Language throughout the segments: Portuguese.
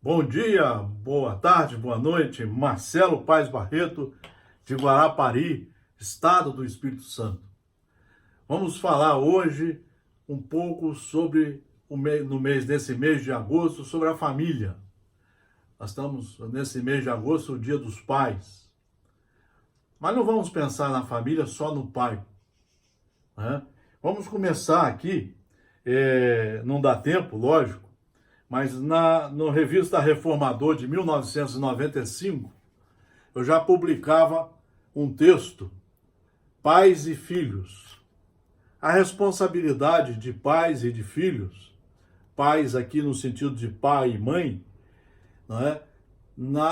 Bom dia, boa tarde, boa noite. Marcelo Paes Barreto, de Guarapari, Estado do Espírito Santo. Vamos falar hoje um pouco sobre nesse mês de agosto, sobre a família. Nós estamos nesse mês de agosto, o Dia dos Pais. Mas não vamos pensar na família só no pai, né? Vamos começar aqui, não dá tempo, lógico, mas no Revista Reformador de 1995, eu já publicava um texto, Pais e Filhos. A responsabilidade de pais e de filhos, pais aqui no sentido de pai e mãe, não é?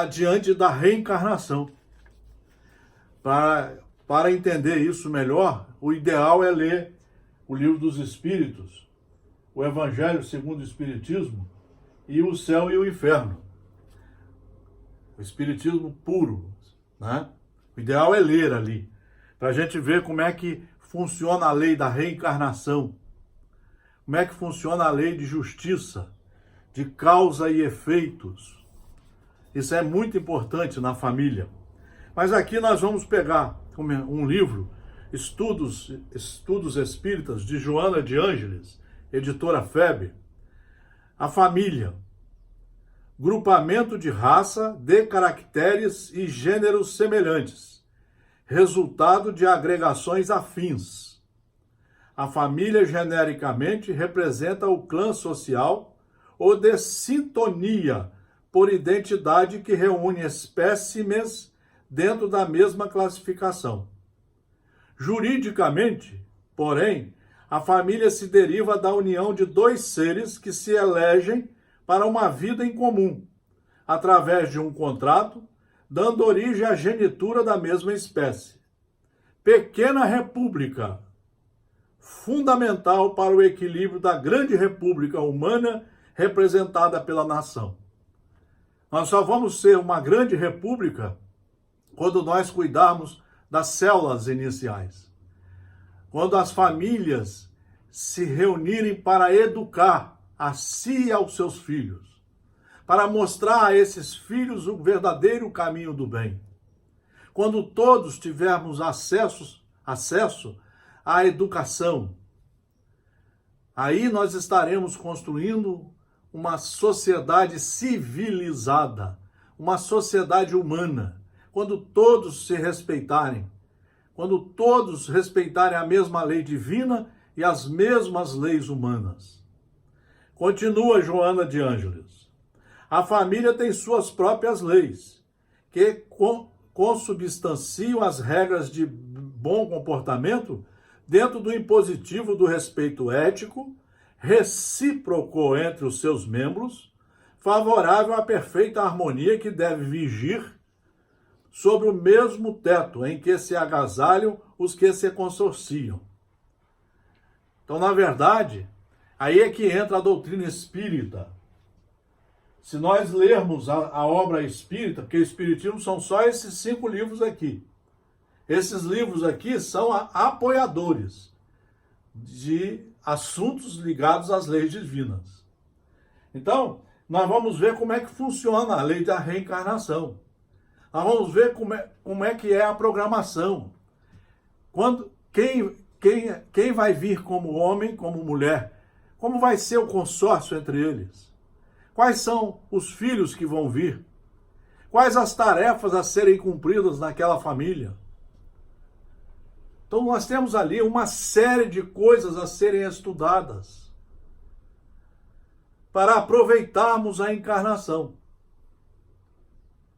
Diante da reencarnação. Para entender isso melhor, o ideal é ler o Livro dos Espíritos, o Evangelho segundo o Espiritismo e o Céu e o Inferno. O Espiritismo puro, né? O ideal é ler ali, para a gente ver como é que funciona a lei da reencarnação, como é que funciona a lei de justiça, de causa e efeitos. Isso é muito importante na família. Mas aqui nós vamos pegar um livro, Estudos Espíritas, de Joana de Ângeles, editora FEB. A família, grupamento de raça, de caracteres e gêneros semelhantes, resultado de agregações afins. A família genericamente representa o clã social ou de sintonia por identidade que reúne espécimes dentro da mesma classificação. Juridicamente, porém, a família se deriva da união de dois seres que se elegem para uma vida em comum, através de um contrato, dando origem à genitura da mesma espécie. Pequena república, fundamental para o equilíbrio da grande república humana representada pela nação. Nós só vamos ser uma grande república quando nós cuidarmos das células iniciais. Quando as famílias se reunirem para educar a si e aos seus filhos, para mostrar a esses filhos o verdadeiro caminho do bem. Quando todos tivermos acesso à educação, aí nós estaremos construindo uma sociedade civilizada, uma sociedade humana. Quando todos se respeitarem, quando todos respeitarem a mesma lei divina e as mesmas leis humanas. Continua Joana de Ângeles. A família tem suas próprias leis, que consubstanciam as regras de bom comportamento dentro do impositivo do respeito ético, recíproco entre os seus membros, favorável à perfeita harmonia que deve vigir sobre o mesmo teto em que se agasalham os que se consorciam. Então, na verdade, aí é que entra a doutrina espírita. Se nós lermos a obra espírita, porque o Espiritismo são só esses 5 livros aqui. Esses livros aqui são apoiadores de assuntos ligados às leis divinas. Então, nós vamos ver como é que funciona a lei da reencarnação. Nós vamos ver como é que é a programação. Quem vai vir como homem, como mulher? Como vai ser o consórcio entre eles? Quais são os filhos que vão vir? Quais as tarefas a serem cumpridas naquela família? Então nós temos ali uma série de coisas a serem estudadas para aproveitarmos a encarnação.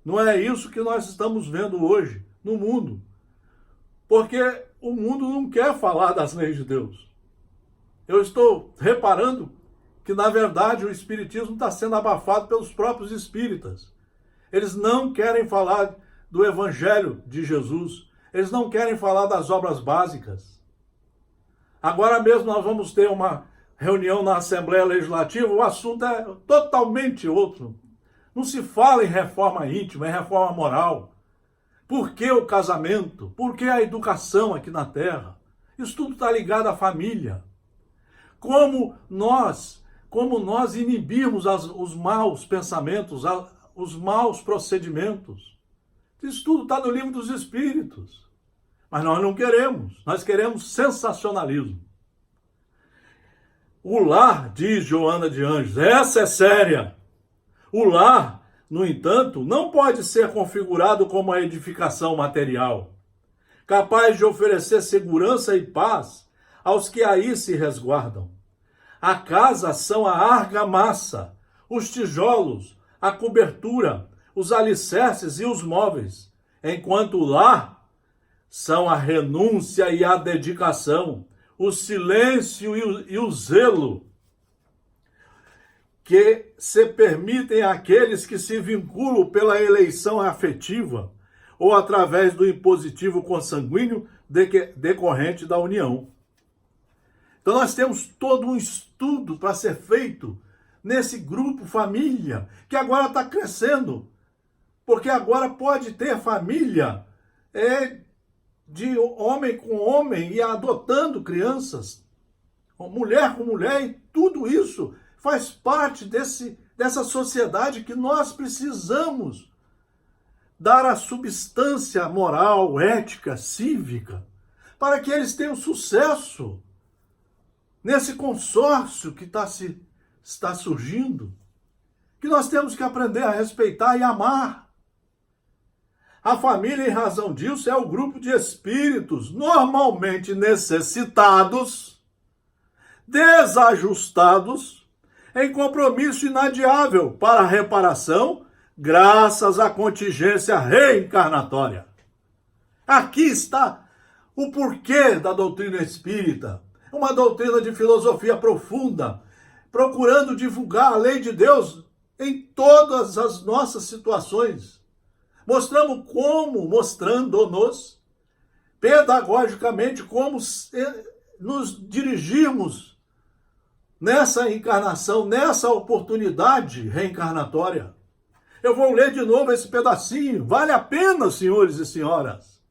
Não é isso que nós estamos vendo hoje no mundo. Porque o mundo não quer falar das leis de Deus. Eu estou reparando que, na verdade, o Espiritismo está sendo abafado pelos próprios espíritas. Eles não querem falar do Evangelho de Jesus. Eles não querem falar das obras básicas. Agora mesmo nós vamos ter uma reunião na Assembleia Legislativa, o assunto é totalmente outro. Não se fala em reforma íntima, em reforma moral. Por que o casamento? Por que a educação aqui na Terra? Isso tudo está ligado à família. Como nós como nós inibirmos os maus pensamentos, os maus procedimentos. Isso tudo está no livro dos Espíritos. Mas nós não queremos, nós queremos sensacionalismo. O lar, diz Joana de Anjos, essa é séria. O lar, no entanto, não pode ser configurado como a edificação material, capaz de oferecer segurança e paz aos que aí se resguardam. A casa são a argamassa, os tijolos, a cobertura, os alicerces e os móveis, enquanto o lar são a renúncia e a dedicação, o silêncio e o zelo que se permitem àqueles que se vinculam pela eleição afetiva ou através do impositivo consanguíneo decorrente da união. Então nós temos todo um estudo para ser feito nesse grupo família, que agora está crescendo, porque agora pode ter família de homem com homem e adotando crianças, mulher com mulher, e tudo isso faz parte dessa sociedade que nós precisamos dar a substância moral, ética, cívica, para que eles tenham sucesso nesse consórcio que está surgindo, que nós temos que aprender a respeitar e amar. A família, em razão disso, é o grupo de espíritos normalmente necessitados, desajustados, em compromisso inadiável para a reparação, graças à contingência reencarnatória. Aqui está o porquê da doutrina espírita, uma doutrina de filosofia profunda, procurando divulgar a lei de Deus em todas as nossas situações. Mostrando-nos pedagogicamente como nos dirigirmos nessa encarnação, nessa oportunidade reencarnatória. Eu vou ler de novo esse pedacinho. Vale a pena, senhores e senhoras.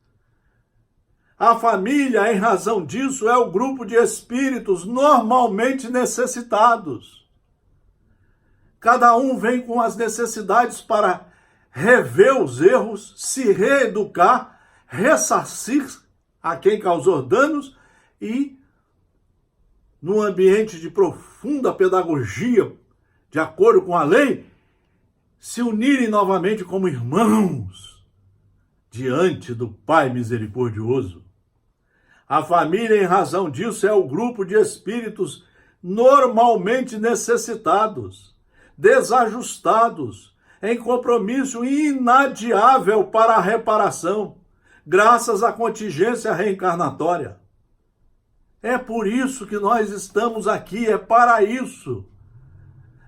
A família, em razão disso, é o grupo de espíritos normalmente necessitados. Cada um vem com as necessidades para rever os erros, se reeducar, ressarcir a quem causou danos e, num ambiente de profunda pedagogia, de acordo com a lei, se unirem novamente como irmãos diante do Pai misericordioso. A família, em razão disso, é o grupo de espíritos normalmente necessitados, desajustados, em compromisso inadiável para a reparação, graças à contingência reencarnatória. É por isso que nós estamos aqui, é para isso.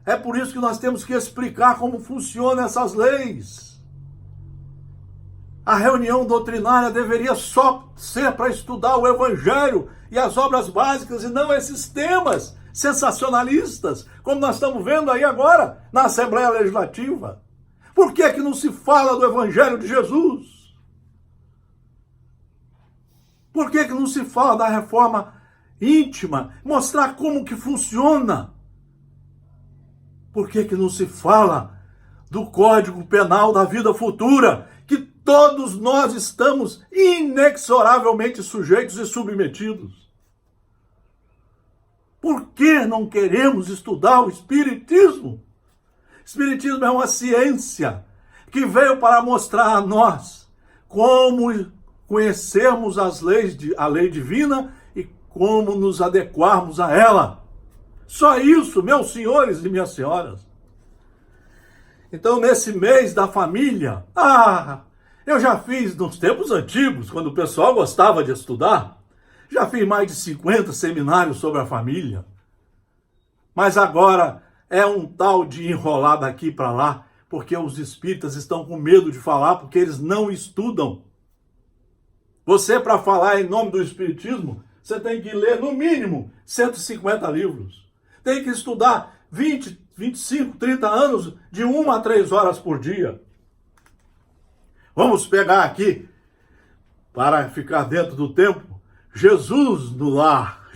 É por isso que nós temos que explicar como funcionam essas leis. A reunião doutrinária deveria só ser para estudar o Evangelho e as obras básicas, e não esses temas sensacionalistas, como nós estamos vendo aí agora na Assembleia Legislativa. Por que não se fala do Evangelho de Jesus? Por que não se fala da reforma íntima, mostrar como que funciona? Por que não se fala do Código Penal da vida futura, que todos nós estamos inexoravelmente sujeitos e submetidos? Por que não queremos estudar o Espiritismo? Espiritismo é uma ciência que veio para mostrar a nós como conhecermos a lei divina e como nos adequarmos a ela. Só isso, meus senhores e minhas senhoras. Então, nesse mês da família, eu já fiz nos tempos antigos, quando o pessoal gostava de estudar, já fiz mais de 50 seminários sobre a família. Mas agora é um tal de enrolar daqui para lá, porque os espíritas estão com medo de falar, porque eles não estudam. Você, para falar em nome do Espiritismo, você tem que ler, no mínimo, 150 livros. Tem que estudar 20, 25, 30 anos, de 1 a 3 horas por dia. Vamos pegar aqui, para ficar dentro do tempo, Jesus no lar,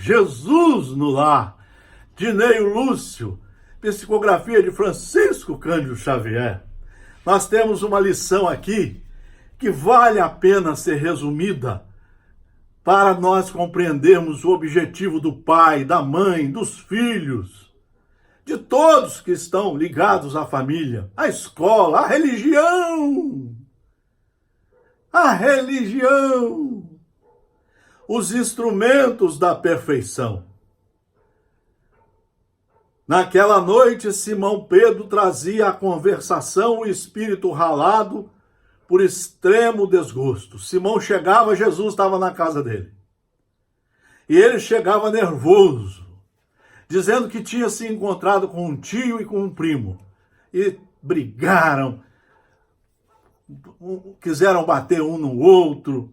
Dineio Lúcio, psicografia de Francisco Cândido Xavier, nós temos uma lição aqui que vale a pena ser resumida para nós compreendermos o objetivo do pai, da mãe, dos filhos, de todos que estão ligados à família, à escola, à religião. A religião, os instrumentos da perfeição. Naquela noite, Simão Pedro trazia à conversação o espírito ralado por extremo desgosto. Simão chegava, Jesus estava na casa dele. E ele chegava nervoso, dizendo que tinha se encontrado com um tio e com um primo. E brigaram, quiseram bater um no outro.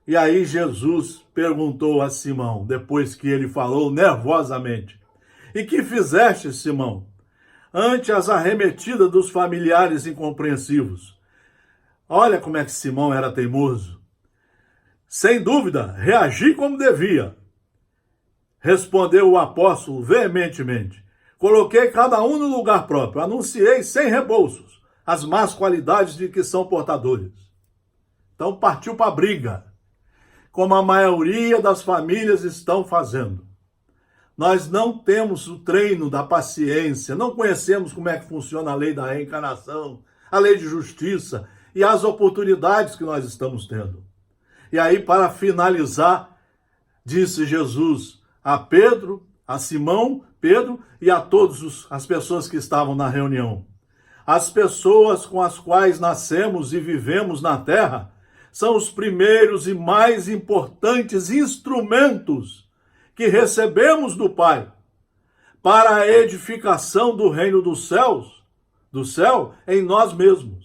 E aí Jesus perguntou a Simão, depois que ele falou nervosamente: "E que fizeste, Simão, ante as arremetidas dos familiares incompreensivos?" Olha como é que Simão era teimoso. "Sem dúvida, reagi como devia", respondeu o apóstolo veementemente. "Coloquei cada um no lugar próprio, anunciei sem rebolsos as más qualidades de que são portadores." Então partiu para a briga, como a maioria das famílias estão fazendo. Nós não temos o treino da paciência, não conhecemos como é que funciona a lei da reencarnação, a lei de justiça e as oportunidades que nós estamos tendo. E aí, para finalizar, disse Jesus a Pedro, a Simão, Pedro e a todas as pessoas que estavam na reunião: "As pessoas com as quais nascemos e vivemos na terra são os primeiros e mais importantes instrumentos que recebemos do Pai para a edificação do reino dos céus, do céu em nós mesmos.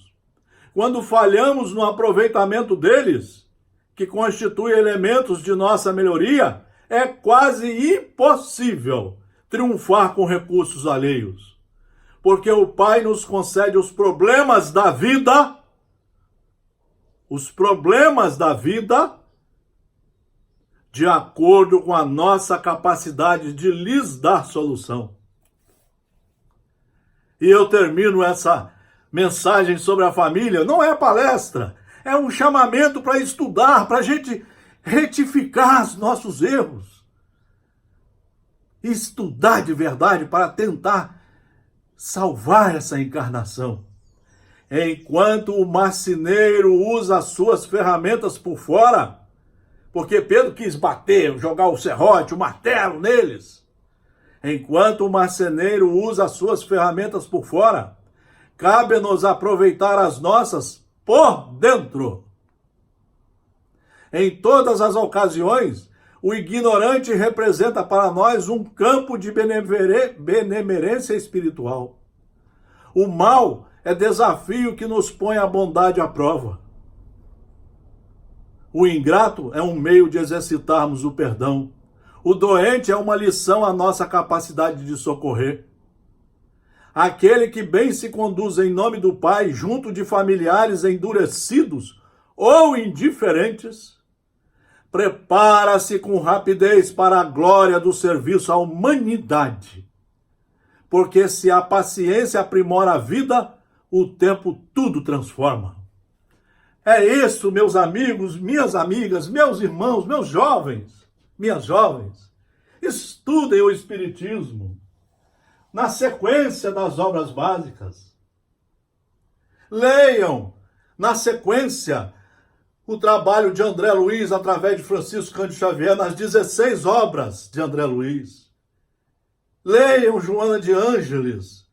Quando falhamos no aproveitamento deles, que constitui elementos de nossa melhoria, é quase impossível triunfar com recursos alheios, porque o Pai nos concede os problemas da vida, de acordo com a nossa capacidade de lhes dar solução." E eu termino essa mensagem sobre a família, não é palestra, é um chamamento para estudar, para a gente retificar os nossos erros. Estudar de verdade para tentar salvar essa encarnação. Enquanto o marceneiro usa as suas ferramentas por fora, porque Pedro quis bater, jogar o serrote, o martelo neles. Enquanto o marceneiro usa as suas ferramentas por fora, cabe-nos aproveitar as nossas por dentro. Em todas as ocasiões, o ignorante representa para nós um campo de benemerência espiritual. O mal é desafio que nos põe a bondade à prova. O ingrato é um meio de exercitarmos o perdão. O doente é uma lição à nossa capacidade de socorrer. Aquele que bem se conduz em nome do Pai, junto de familiares endurecidos ou indiferentes, prepara-se com rapidez para a glória do serviço à humanidade. Porque se a paciência aprimora a vida, o tempo tudo transforma. É isso, meus amigos, minhas amigas, meus irmãos, meus jovens, minhas jovens. Estudem o Espiritismo na sequência das obras básicas. Leiam na sequência o trabalho de André Luiz através de Francisco Cândido Xavier nas 16 obras de André Luiz. Leiam Joana de Ângeles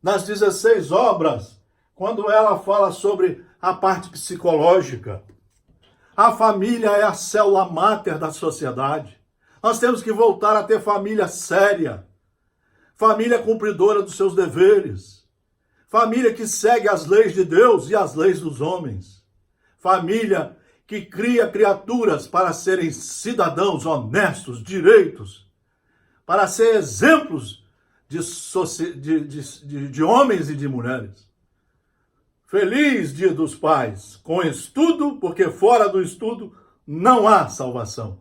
nas 16 obras, quando ela fala sobre a parte psicológica. A família é a célula máter da sociedade. Nós temos que voltar a ter família séria, família cumpridora dos seus deveres, família que segue as leis de Deus e as leis dos homens, família que cria criaturas para serem cidadãos honestos, direitos, para ser exemplos de homens e de mulheres. Feliz Dia dos Pais, com estudo, porque fora do estudo não há salvação.